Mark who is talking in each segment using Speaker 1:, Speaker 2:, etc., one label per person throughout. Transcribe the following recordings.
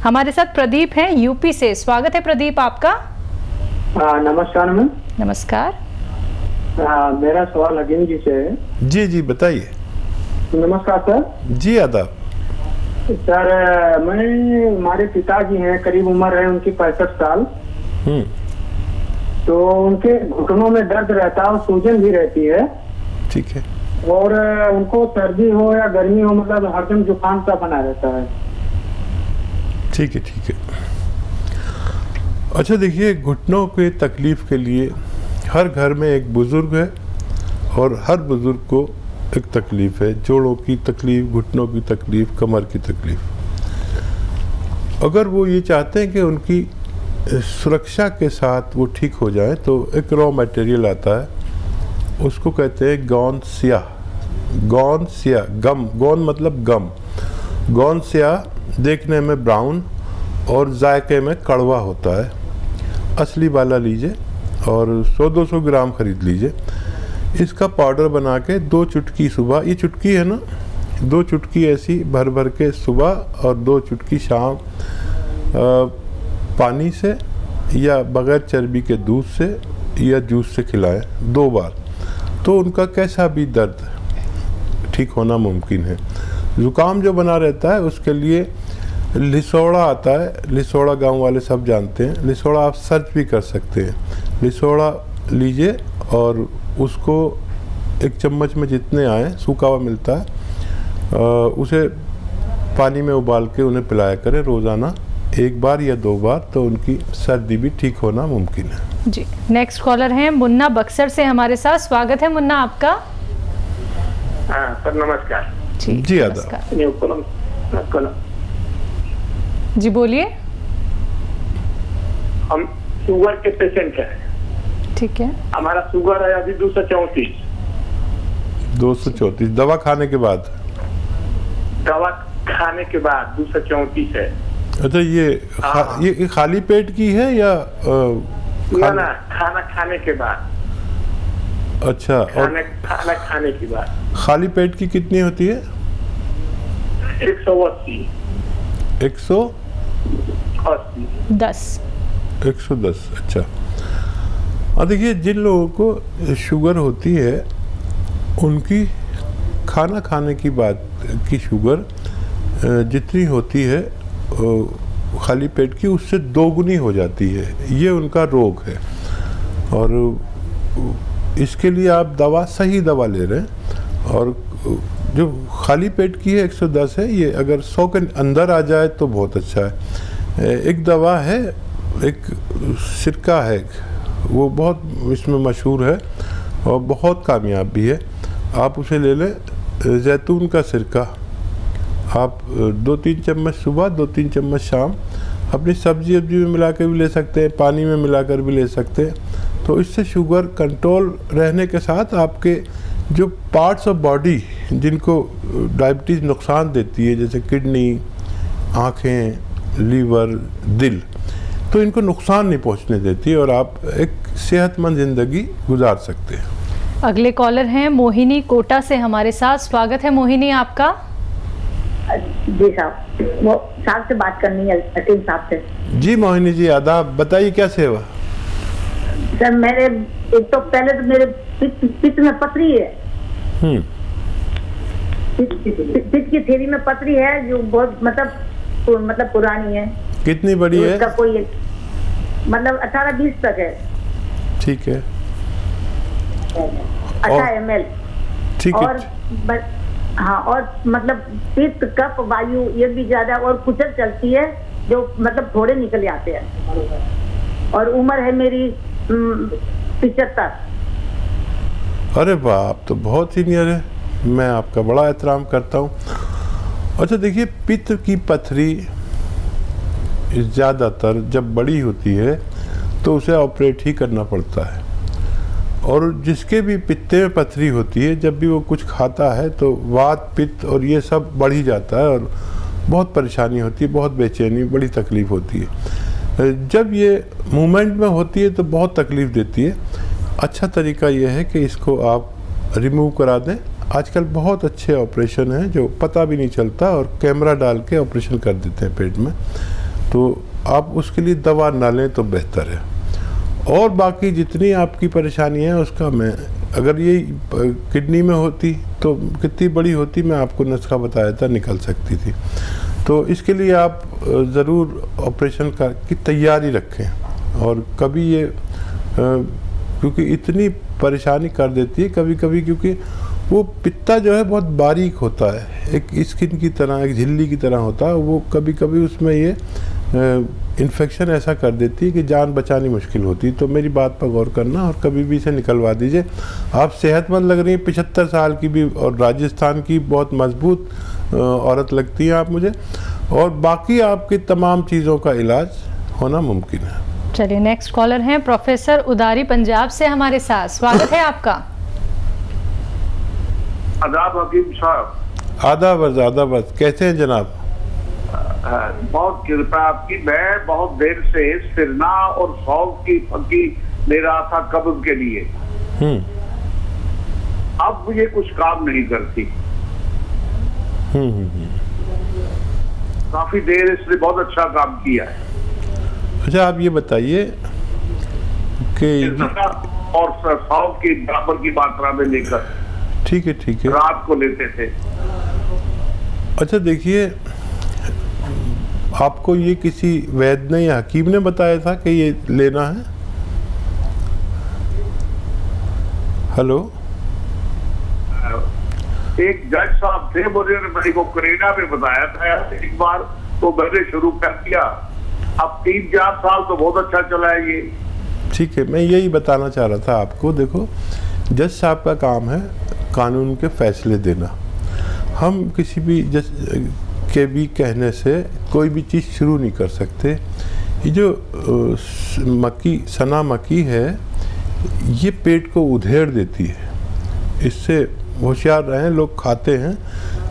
Speaker 1: हमारे साथ प्रदीप हैं यूपी से। स्वागत है प्रदीप आपका।
Speaker 2: नमस्कार मैम।
Speaker 1: नमस्कार।
Speaker 2: मेरा सवाल अजीम जी से है।
Speaker 3: जी जी बताइए।
Speaker 2: नमस्कार सर।
Speaker 3: जी आदाब।
Speaker 2: सर हमारे पिताजी हैं, करीब उम्र है उनकी 65 साल। तो उनके घुटनों में दर्द रहता है और सूजन भी रहती है।
Speaker 3: ठीक है।
Speaker 2: और उनको सर्दी हो या गर्मी हो, मतलब हरदम जुकाम सा बना रहता है।
Speaker 3: ठीक है ठीक है। अच्छा देखिए, घुटनों के तकलीफ के लिए हर घर में एक बुज़ुर्ग है और हर बुज़ुर्ग को एक तकलीफ़ है। जोड़ों की तकलीफ़, घुटनों की तकलीफ़, कमर की तकलीफ़। अगर वो ये चाहते हैं कि उनकी सुरक्षा के साथ वो ठीक हो जाए तो एक रॉ मटेरियल आता है, उसको कहते हैं गौन स्याह। गौन स्याह, गम, गौन मतलब गम। गौन स्याह देखने में ब्राउन और जायके में कड़वा होता है। असली वाला लीजिए और 100-200 ग्राम खरीद लीजिए। इसका पाउडर बना के 2 चुटकी सुबह, ये चुटकी है ना, 2 चुटकी ऐसी भर भर के सुबह और 2 चुटकी शाम पानी से या बग़ैर चर्बी के दूध से या जूस से खिलाएं 2 बार, तो उनका कैसा भी दर्द ठीक होना मुमकिन है। ज़ुकाम जो बना रहता है उसके लिए लिसोड़ा आता है। लिसोड़ा गांव वाले सब जानते हैं। लिसोड़ा आप सर्च भी कर सकते हैं। लिसोड़ा लीजिए और उसको 1 चम्मच में जितने आए, सूखा हुआ मिलता है, उसे पानी में उबाल के उन्हें पिलाया करें रोज़ाना 1 बार या 2 बार, तो उनकी सर्दी भी ठीक होना मुमकिन है।
Speaker 1: जी। नेक्स्ट कॉलर हैं मुन्ना बक्सर से हमारे साथ। स्वागत है मुन्ना आपका।
Speaker 2: सर नमस्कार।
Speaker 3: जी आदाब।
Speaker 1: जी बोलिए।
Speaker 2: हम शुगर के पेशेंट हैं।
Speaker 1: ठीक है।
Speaker 2: हमारा शुगर है अभी 234।
Speaker 3: 234 दवा खाने के बाद?
Speaker 2: दवा खाने के बाद 234 है।
Speaker 3: अच्छा, ये खाली पेट की है या
Speaker 2: ना खाना खाने के बाद।
Speaker 3: अच्छा।
Speaker 2: खाना खाने के बाद
Speaker 3: खाली पेट की कितनी होती है?
Speaker 2: 180।
Speaker 3: 110। अच्छा। और देखिए, जिन लोगों को शुगर होती है उनकी खाना खाने की बात की शुगर जितनी होती है खाली पेट की, उससे 2 गुनी हो जाती है। ये उनका रोग है और इसके लिए आप दवा, सही दवा ले रहे हैं। और जो खाली पेट की है 110 है, ये अगर 100 के अंदर आ जाए तो बहुत अच्छा है। एक दवा है, एक सिरका है, वो बहुत इसमें मशहूर है और बहुत कामयाब भी है। आप उसे ले लें, जैतून का सिरका। आप 2-3 चम्मच सुबह, 2-3 चम्मच शाम अपनी सब्जी में मिला कर भी ले सकते हैं, पानी में मिलाकर भी ले सकते हैं। तो इससे शुगर कंट्रोल रहने के साथ आपके जो पार्ट्स ऑफ बॉडी जिनको डायबिटीज़ नुकसान देती है, जैसे किडनी, आँखें, लीवर, दिल, तो इनको नुकसान नहीं पहुंचने देती और आप एक सेहतमंद ज़िंदगी गुजार सकते हैं।
Speaker 1: अगले कॉलर हैं मोहिनी कोटा से हमारे साथ। स्वागत है मोहिनी आपका।
Speaker 4: जी साहब, वो साहब से बात करनी है, अतीम साहब से।
Speaker 3: जी मोहिनी जी आदाब, बताइए क्या सेवा?
Speaker 4: सर मेरे एक तो पहले तो मेरे पित्त में पथरी है। पित्त की थैली में पथरी है जो बहुत मतलब पुरानी है।
Speaker 3: कितनी बड़ी है?
Speaker 4: उसका कोई मतलब 18-20 तक है।
Speaker 3: ठीक है।
Speaker 4: 18 ml।
Speaker 3: ठीक है।
Speaker 4: और हाँ, और मतलब पित्त, कफ, वायु ये भी ज्यादा और कुचल चलती है, जो मतलब थोड़े निकल आते हैं। और उम्र है मेरी 75।
Speaker 3: अरे वाह, आप तो बहुत सीनियर है। मैं आपका बड़ा एहतराम करता हूँ। अच्छा देखिए, पित्त की पथरी ज़्यादातर जब बड़ी होती है तो उसे ऑपरेट ही करना पड़ता है। और जिसके भी पित्ते में पथरी होती है, जब भी वो कुछ खाता है तो वात, पित्त और ये सब बढ़ ही जाता है और बहुत परेशानी होती है, बहुत बेचैनी, बड़ी तकलीफ़ होती है। जब ये मूवमेंट में होती है तो बहुत तकलीफ़ देती है। अच्छा तरीका ये है कि इसको आप रिमूव करा दें। आजकल बहुत अच्छे ऑपरेशन हैं जो पता भी नहीं चलता और कैमरा डाल के ऑपरेशन कर देते हैं पेट में। तो आप उसके लिए दवा ना लें तो बेहतर है। और बाकी जितनी आपकी परेशानी है उसका मैं, अगर ये किडनी में होती तो कितनी बड़ी होती, मैं आपको नुस्खा बताया था, निकल सकती थी। तो इसके लिए आप ज़रूर ऑपरेशन की तैयारी रखें। और कभी ये क्योंकि इतनी परेशानी कर देती है कभी कभी, क्योंकि वो पित्ता जो है बहुत बारीक होता है, एक स्किन की तरह, एक झिल्ली की तरह होता है, वो कभी कभी उसमें ये इन्फेक्शन ऐसा कर देती है कि जान बचानी मुश्किल होती है। तो मेरी बात पर गौर करना और कभी भी इसे निकलवा दीजिए। आप सेहतमंद लग रही हैं, 75 साल की भी, और राजस्थान की बहुत मजबूत औरत लगती हैं आप मुझे, और बाकी आपकी तमाम चीज़ों का इलाज होना मुमकिन है।
Speaker 1: चलिए नेक्स्ट कॉलर हैं प्रोफेसर उदारी पंजाब से हमारे साथ, स्वागत है आपका।
Speaker 5: आदाब हकीम साहब।
Speaker 3: आदाब, कैसे हैं जनाब?
Speaker 5: बहुत कृपा आपकी। मैं बहुत देर से सिरना और सौंफ की फकी ले रहा था कब्ज के लिए, अब ये कुछ काम नहीं करती। काफी देर इसने बहुत अच्छा काम किया है।
Speaker 3: अच्छा, आप ये बताइए कि
Speaker 5: और सौंफ की बराबर की मात्रा में लेकर,
Speaker 3: ठीक है,
Speaker 5: रात को लेते थे।
Speaker 3: अच्छा देखिए, आपको ये किसी वैद्य ने या हकीम ने बताया था कि ये लेना है? हेलो,
Speaker 5: एक जज साहब थे, मुझे मेरे को करीना में बताया था एक बार, तो मैंने शुरू कर दिया। अब 3-4 साल तो बहुत अच्छा चला है ये।
Speaker 3: ठीक है, मैं यही बताना चाह रहा था आपको। देखो, जज साहब का काम है कानून के फैसले देना। हम किसी भी जज के भी कहने से कोई भी चीज़ शुरू नहीं कर सकते। ये जो सना मक्की है, ये पेट को उधेड़ देती है। इससे होशियार रहें, लोग खाते हैं,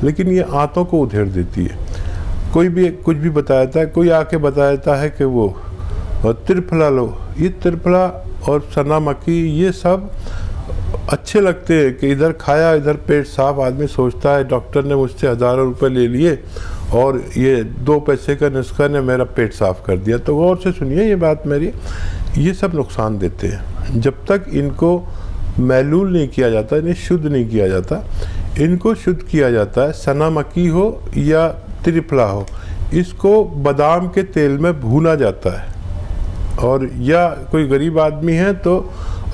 Speaker 3: लेकिन ये आंतों को उधेड़ देती है। कोई भी कुछ भी बताता है, कोई आके बताता है कि वो त्रिफला लो। ये त्रिफला और सना मक्की ये सब अच्छे लगते हैं कि इधर खाया इधर पेट साफ। आदमी सोचता है डॉक्टर ने मुझसे हज़ारों रुपए ले लिए और ये 2 पैसे का नुस्खा ने मेरा पेट साफ कर दिया। तो गौर से सुनिए ये बात मेरी, ये सब नुकसान देते हैं। जब तक इनको मैलूल नहीं किया जाता, इन्हें शुद्ध नहीं किया जाता, इनको शुद्ध किया जाता है। सना मक्की हो या त्रिफला हो, इसको बादाम के तेल में भूना जाता है, और या कोई गरीब आदमी है तो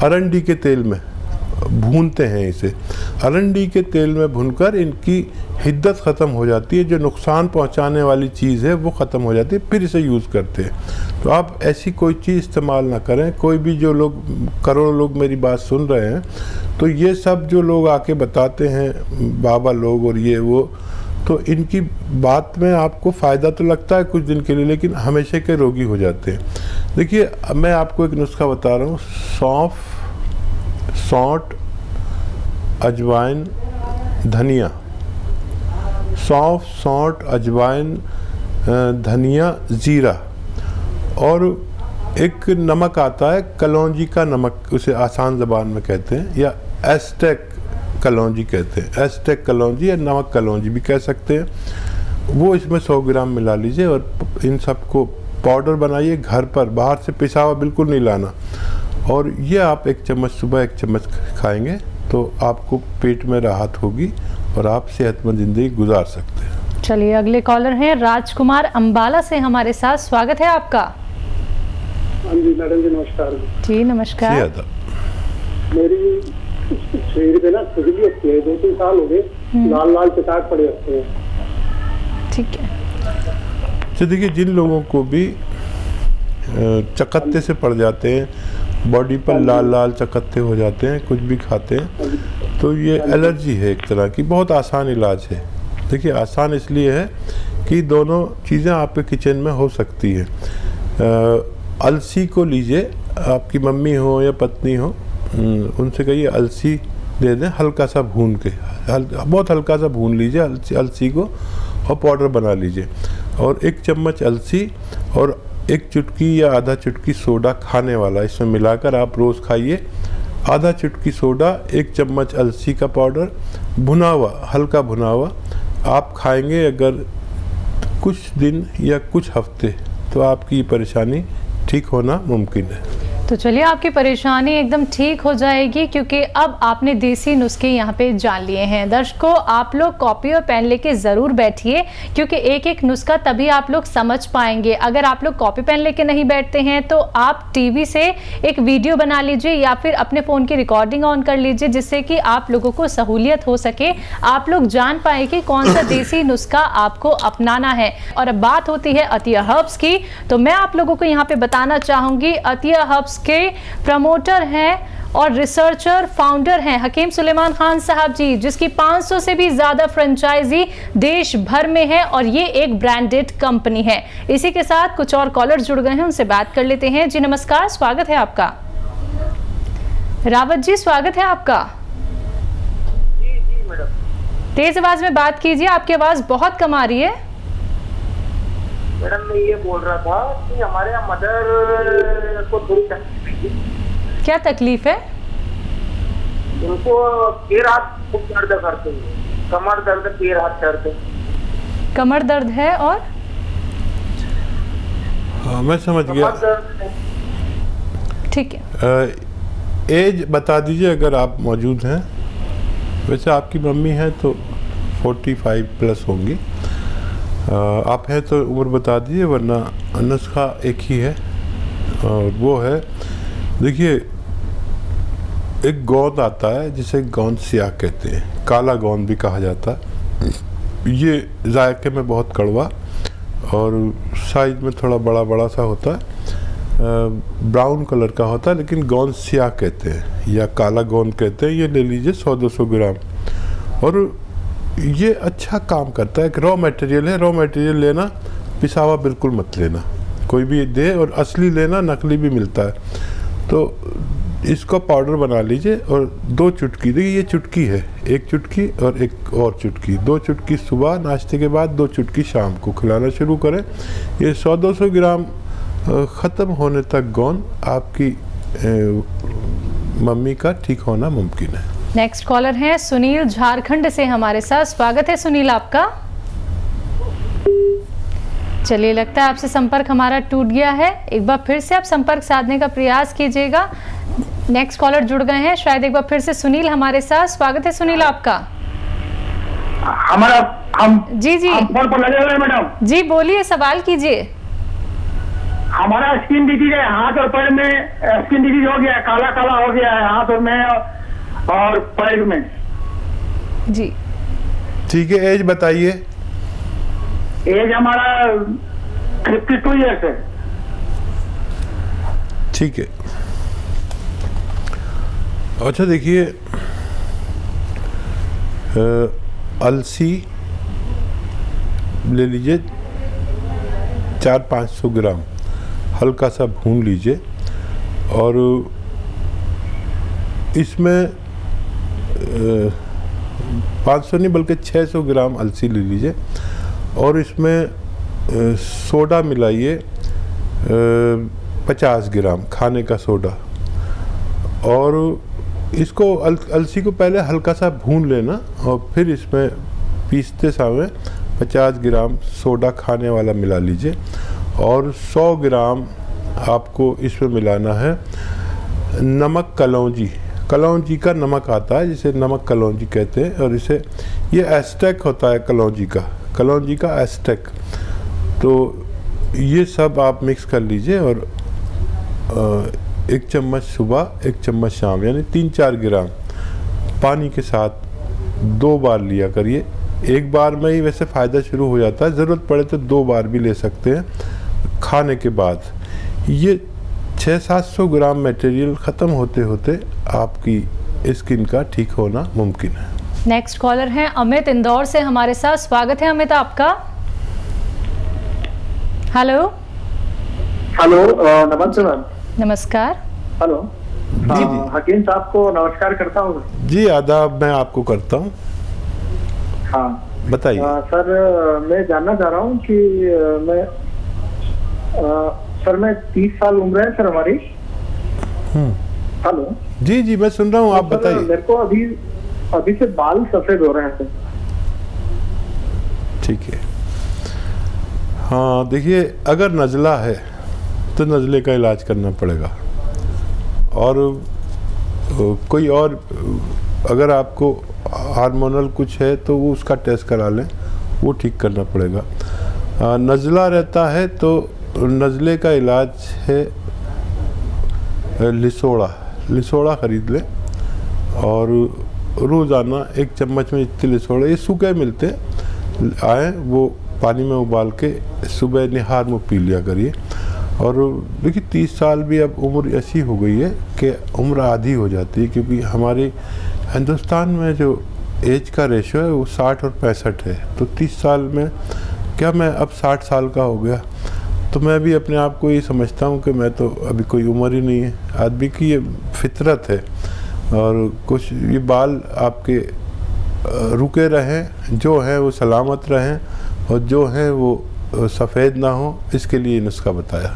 Speaker 3: अरंडी के तेल में भूनते हैं इसे। अरंडी के तेल में भूनकर इनकी हिद्दत ख़त्म हो जाती है, जो नुकसान पहुंचाने वाली चीज़ है वो ख़त्म हो जाती है, फिर इसे यूज़ करते हैं। तो आप ऐसी कोई चीज़ इस्तेमाल ना करें। कोई भी जो लोग, करोड़ों लोग मेरी बात सुन रहे हैं, तो ये सब जो लोग आके बताते हैं, बाबा लोग और ये वो, तो इनकी बात में आपको फ़ायदा तो लगता है कुछ दिन के लिए, लेकिन हमेशा के रोगी हो जाते हैं। देखिए, मैं आपको एक नुस्खा बता रहा हूँ। सौंफ, सौंठ, अजवाइन, धनिया। सौंफ, सौंठ, अजवाइन, धनिया, ज़ीरा, और एक नमक आता है कलौंजी का नमक, उसे आसान ज़बान में कहते हैं, या एस्टेक कलौंजी कहते हैं। एस्टेक कलौंजी या नमक कलौंजी भी कह सकते हैं। वो इसमें 100 ग्राम मिला लीजिए और इन सबको पाउडर बनाइए घर पर, बाहर से पिसा हुआ बिल्कुल नहीं लाना। और ये आप 1 चम्मच सुबह 1 चम्मच खाएंगे तो आपको पेट में राहत होगी और आप सेहतमंद ज़िंदगी गुजार सकते हैं।
Speaker 1: चलिए अगले कॉलर हैं राजकुमार अंबाला से हमारे साथ, स्वागत है आपका।
Speaker 2: हाँ जी मैडम जी, नमस्कार
Speaker 1: जी नमस्कार।
Speaker 2: मेरी शरीर पे ना खुजली होती है, 2-3 साल हो गए, लाल लाल चटाक पड़े होते हैं।
Speaker 1: ठीक है।
Speaker 3: तो देखिए, जिन लोगों को भी चकत्ते से पड़ जाते हैं, बॉडी पर लाल लाल चकत्ते हो जाते हैं, कुछ भी खाते हैं, तो ये एलर्जी है एक तरह की। बहुत आसान इलाज है। देखिए, आसान इसलिए है कि दोनों चीज़ें आपके किचन में हो सकती हैं। अलसी को लीजिए, आपकी मम्मी हो या पत्नी हो, उनसे कहिए अलसी दे दें, हल्का सा भून के, बहुत हल्का सा भून लीजिए अलसी को और पाउडर बना लीजिए। और 1 चम्मच अलसी और 1 चुटकी या आधा चुटकी सोडा खाने वाला इसमें मिलाकर आप रोज़ खाइए। आधा चुटकी सोडा, 1 चम्मच अलसी का पाउडर, भुना हुआ, हल्का भुना हुआ आप खाएंगे। अगर कुछ दिन या कुछ हफ्ते तो आपकी ये परेशानी ठीक होना मुमकिन है।
Speaker 1: तो चलिए आपकी परेशानी एकदम ठीक हो जाएगी, क्योंकि अब आपने देसी नुस्खे यहाँ पे जान लिए हैं। दर्शकों, आप लोग कॉपी और पेन लेके ज़रूर बैठिए, क्योंकि एक एक नुस्खा तभी आप लोग समझ पाएंगे। अगर आप लोग कॉपी पेन लेके नहीं बैठते हैं तो आप टीवी से एक वीडियो बना लीजिए या फिर अपने फ़ोन की रिकॉर्डिंग ऑन कर लीजिए, जिससे कि आप लोगों को सहूलियत हो सके, आप लोग जान पाए कि कौन सा देसी नुस्खा आपको अपनाना है। और अब बात होती है अतिया हर्ब्स की, तो मैं आप लोगों को यहाँ पे बताना चाहूँगी, अतिया हर्ब्स के प्रमोटर हैं और रिसर्चर फाउंडर हैं हकीम सुलेमान खान साहब जी, जिसकी 500 से भी ज्यादा फ्रेंचाइजी देश भर में है और ये एक ब्रांडेड कंपनी है। इसी के साथ कुछ और कॉलर जुड़ गए हैं, उनसे बात कर लेते हैं। जी नमस्कार, स्वागत है आपका। रावत जी, स्वागत है आपका।
Speaker 6: जी मैडम।
Speaker 1: तेज आवाज में बात कीजिए, आपकी आवाज बहुत कम आ रही है।
Speaker 6: मैडम, मैं ये बोल रहा था कि हमारे यहाँ मदर को थोड़ी तकलीफ है।
Speaker 1: क्या तकलीफ है?
Speaker 6: उनको पैर हाथ खूब दर्द करते हैं, कमर दर्द, पैर हाथ दर्द।
Speaker 1: कमर दर्द है और
Speaker 3: हाँ, मैं समझ गया।
Speaker 6: कमर दर्द है।
Speaker 1: ठीक है।
Speaker 3: एज बता दीजिए अगर आप मौजूद हैं। वैसे आपकी मम्मी हैं तो 45 प्लस होंगी। आप हैं तो उम्र बता दीजिए, वरना नुस्खा एक ही है और वो है, देखिए एक गोंद आता है जिसे गोंद सियाह कहते हैं, काला गोंद भी कहा जाता है। ये जायके में बहुत कड़वा और साइज में थोड़ा बड़ा बड़ा सा होता है, ब्राउन कलर का होता है, लेकिन गोंद सियाह कहते हैं या काला गोंद कहते हैं। ये ले लीजिए 100-200 ग्राम। और ये अच्छा काम करता है, एक रॉ मटेरियल है। रॉ मटेरियल लेना, पिसावा बिल्कुल मत लेना, कोई भी दे, और असली लेना, नकली भी मिलता है। तो इसको पाउडर बना लीजिए और 2 चुटकी, देखिए ये चुटकी है, 1 चुटकी और एक और चुटकी, 2 चुटकी सुबह नाश्ते के बाद, 2 चुटकी शाम को खिलाना शुरू करें। ये 100-200 ग्राम ख़त्म होने तक गोंद आपकी मम्मी का ठीक होना मुमकिन है।
Speaker 1: नेक्स्ट कॉलर हैं सुनील, झारखंड से हमारे साथ। स्वागत है सुनील आपका। चलिए, लगता है आपसे संपर्क हमारा टूट गया है। एक बार फिर से आप संपर्क साधने का प्रयास कीजिएगा। नेक्स्ट कॉलर जुड़ गए हैं, शायद एक बार फिर से सुनील हमारे साथ। स्वागत है सुनील आपका।
Speaker 6: हमारा हम
Speaker 1: जी जी
Speaker 6: हम फोन पर लगे हुए हैं मैडम।
Speaker 1: जी बोलिए, सवाल कीजिए।
Speaker 6: हमारा स्किन डिजीज है, हाथ और पैर में स्किन डिजीज हो गया है, काला काला हो गया है हाथ और में और पैर में।
Speaker 1: जी
Speaker 3: ठीक है, एज बताइए।
Speaker 6: एज हमारा 52 ईयर्स है।
Speaker 3: ठीक है। अच्छा देखिए, अलसी ले लीजिए 400-500 ग्राम, हल्का सा भून लीजिए और इसमें 500 नहीं बल्कि 600 ग्राम अलसी ले लीजिए और इसमें सोडा मिलाइए 50 ग्राम खाने का सोडा। और इसको अलसी को पहले हल्का सा भून लेना और फिर इसमें पीसते समय 50 ग्राम सोडा खाने वाला मिला लीजिए और 100 ग्राम आपको इसमें मिलाना है नमक कलौंजी। कलौंजी का नमक आता है जिसे नमक कलौंजी कहते हैं और इसे ये एस्टेक होता है कलौंजी का एस्टेक। तो ये सब आप मिक्स कर लीजिए और 1 चम्मच सुबह 1 चम्मच शाम, यानी 3-4 ग्राम पानी के साथ 2 बार लिया करिए। एक बार में ही वैसे फ़ायदा शुरू हो जाता है, ज़रूरत पड़े तो 2 बार भी ले सकते हैं खाने के बाद। ये 600-700 ग्राम मटेरियल ख़त्म होते होते आपकी स्किन का ठीक होना मुमकिन है।
Speaker 1: नेक्स्ट कॉलर हैं अमित, इंदौर से हमारे साथ। स्वागत है अमित आपका। हेलो
Speaker 2: हेलो, नमस्ते मैम।
Speaker 1: नमस्कार।
Speaker 2: हेलो
Speaker 3: जी।
Speaker 2: हकीम साहब को नमस्कार करता हूँ।
Speaker 3: जी आदाब, मैं आपको करता हूँ।
Speaker 2: हाँ
Speaker 3: बताइए।
Speaker 2: सर, मैं जानना चाह रहा हूँ कि सर मैं 30 साल उम्र है सर हमारी। हेलो।
Speaker 3: जी जी मैं सुन रहा हूँ, आप बताइए।
Speaker 2: मेरे को अभी से बाल सफेद हो रहे हैं सर।
Speaker 3: ठीक है। हाँ देखिए, अगर नज़ला है तो नज़ले का इलाज करना पड़ेगा, और कोई और अगर आपको हार्मोनल कुछ है तो वो उसका टेस्ट करा लें, वो ठीक करना पड़ेगा। नज़ला रहता है तो नज़ले का इलाज है लिसोड़ा ख़रीद लें, और रोज़ाना 1 चम्मच में इतने लिसोड़े, ये सूखे मिलते आए, वो पानी में उबाल के सुबह निहार में पी लिया करिए। और देखिए 30 साल भी अब उम्र ऐसी हो गई है कि उम्र आधी हो जाती है, क्योंकि हमारे हिंदुस्तान में जो एज का रेशो है वो 60 और 65 है। तो 30 साल में क्या मैं अब 60 साल का हो गया, तो मैं भी अपने आप को ये समझता हूँ कि मैं तो अभी कोई उम्र ही नहीं है। आदमी की ये फितरत है, और कुछ ये बाल आपके रुके रहें, जो हैं वो सलामत रहें, और जो हैं वो सफ़ेद ना हो, इसके लिए नुस्खा बताया।